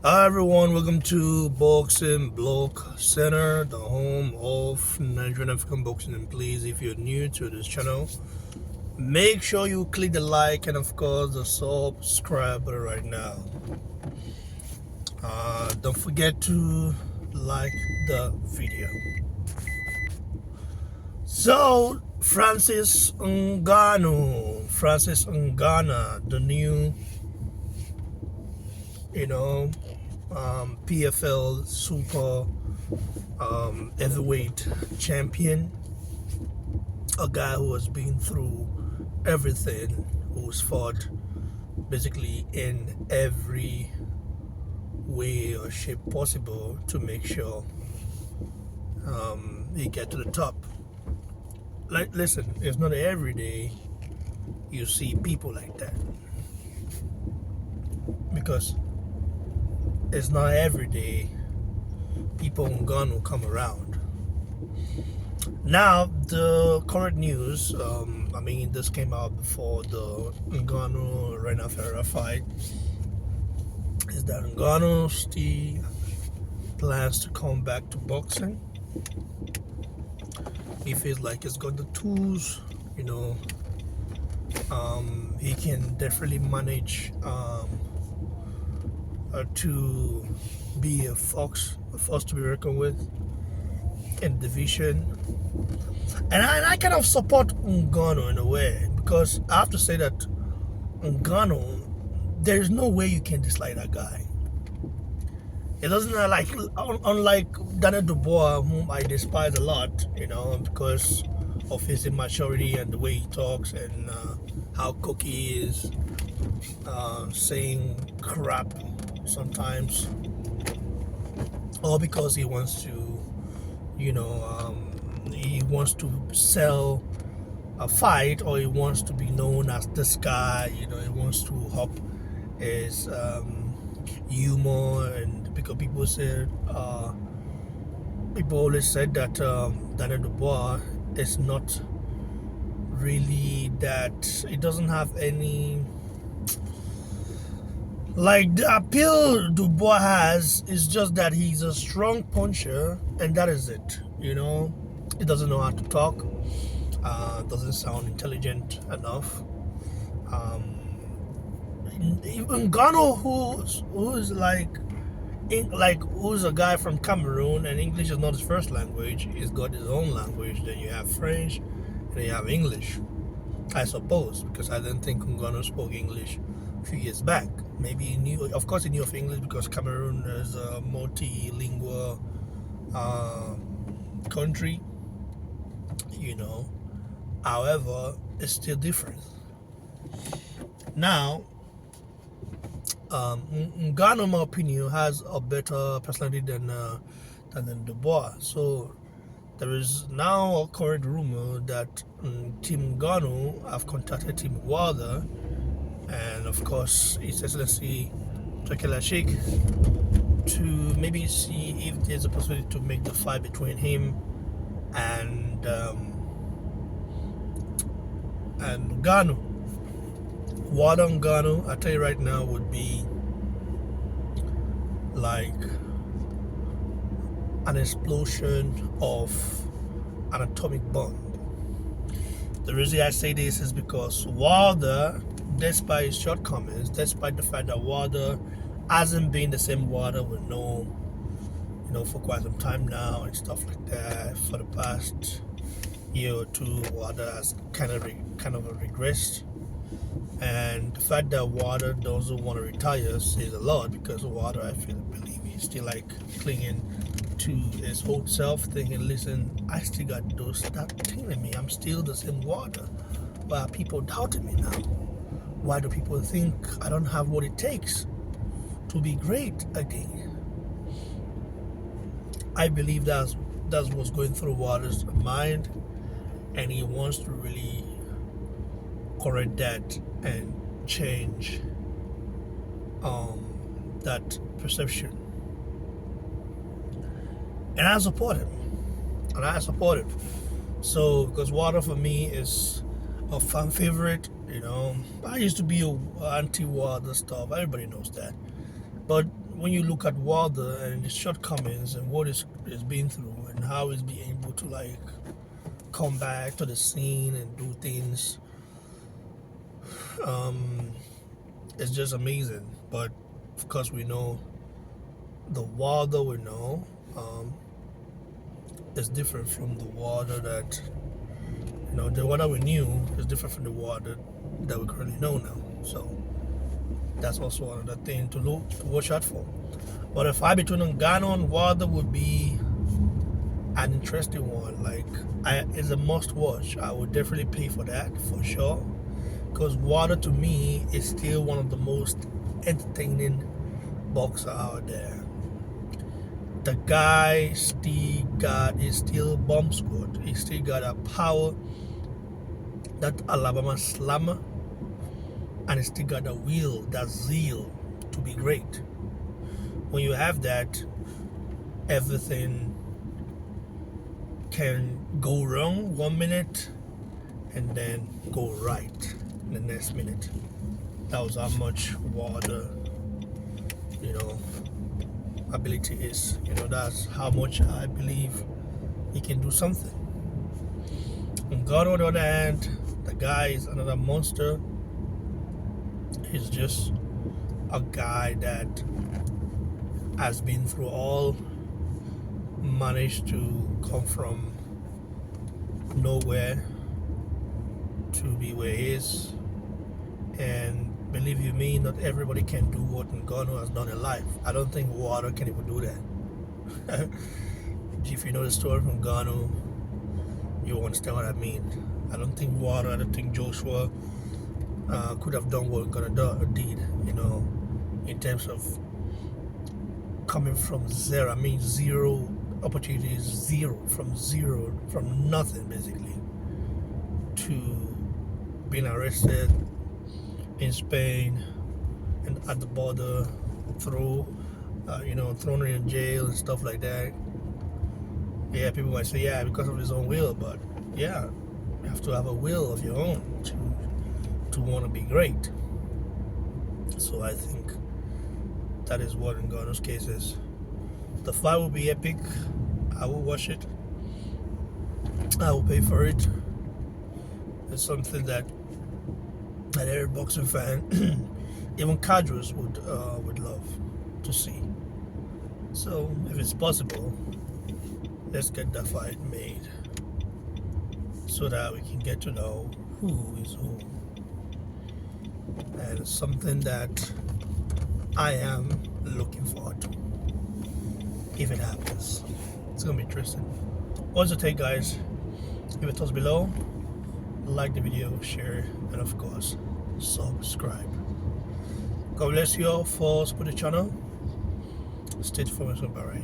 Hi everyone, welcome to Boxing Block Center, the home of Nigerian African boxing. And please, if you're new to this channel, make sure you click the like and of course the subscribe button right now. Don't forget to like the video. So Francis Ngannou, the new, PFL super heavyweight champion, a guy who has been through everything, who's fought basically in every way or shape possible to make sure he get to the top. Like, listen, it's not every day you see people like that, because it's not every day people in Ghana will come around. Now, the current news, this came out before the Ngannou Reina Ferreira fight, is that Ngannou still plans to come back to boxing. He feels like he's got the tools, he can definitely manage to be a force to be reckoned with in the division. And I kind of support Ngannou in a way, because I have to say that Ngannou, there's no way you can dislike that guy. It doesn't unlike Daniel Dubois, whom I despise a lot, because of his immaturity and the way he talks and how cocky he is, saying crap sometimes, or because he wants to, he wants to sell a fight, or he wants to be known as this guy, he wants to hop his humor. And because people always said that Daniel Dubois is not really that, it doesn't have any, like, the appeal Dubois has is just that he's a strong puncher, and that is it. He doesn't know how to talk, doesn't sound intelligent enough. Even Ngannou, who's a guy from Cameroon, and English is not his first language. He's got his own language. Then you have French, and then you have English, I suppose, because I didn't think Ngannou spoke English a few years back. Maybe he knew, of course he knew of English, because Cameroon is a multilingual country, However, it's still different. Now, Ngannou, in my opinion, has a better personality than Dubois. So there is now a current rumor that Team Ngannou have contacted Team Wilder, and of course His Excellency Tekela Sheikh, to maybe see if there's a possibility to make the fight between him and Ngannou. Wilder and Ngannou, I tell you right now, would be like an explosion of an atomic bomb. The reason I say this is because Wilder, despite his shortcomings, despite the fact that Wilder hasn't been the same Wilder we know, for quite some time now and stuff like that, for the past year or two, Wilder has kind of regressed. And the fact that Wilder doesn't want to retire says a lot, because Wilder, I believe he's still like clinging to his old self, thinking, listen, I still got that thing in me. I'm still the same Wilder. Why are people doubting me now? Why do people think I don't have what it takes to be great again? I believe that's what's going through Wilder's mind, and he wants to really correct that and change that perception. And I support him. So, because Wilder for me is a fan favorite, I used to be a anti-Wilder stuff. Everybody knows that. But when you look at Wilder and his shortcomings and what is been through and how he's being able to like come back to the scene and do things, it's just amazing. But of course, we know the Wilder we know is different from the Wilder that the Wilder we knew is different from the Wilder that we currently know now. So that's also another thing to watch out for. But a fight between Ngannou and Wilder would be an interesting one. Like, it's a must watch. I would definitely pay for that for sure, because Wilder to me is still one of the most entertaining boxer out there. The guy is still bomb squad. He still got a power, that Alabama slammer, and he still got a will, that zeal to be great. When you have that, everything can go wrong 1 minute and then go right the next minute. That was how much Wilder, ability is. That's how much I believe he can do something. And God, on the other hand, the guy is another monster. He's just a guy that has been through all, managed to come from nowhere to be where he is. And believe you me, not everybody can do what Ngannou has done in life. I don't think Wilder can even do that. If you know the story from Ngannou, you understand what I mean. I don't think Wilder, I don't think Joshua could have done what Ngannou did, in terms of coming from zero. I mean, zero opportunities, from nothing basically, to being arrested in Spain and at the border, thrown in jail and stuff like that. Yeah, people might say, yeah, because of his own will, but yeah, you have to have a will of your own to want to be great. So I think that is what Ngannou's case is. The fight will be epic. I will watch it. I will pay for it. It's something that every boxing fan, even casuals, would love to see. So if it's possible, let's get that fight made so that we can get to know who is who. And it's something that I am looking forward to. If it happens, it's gonna be interesting. What's the take, guys? Give it to us below. Like the video, share, and of course, subscribe. God bless you all for supporting the channel. Stay tuned for more.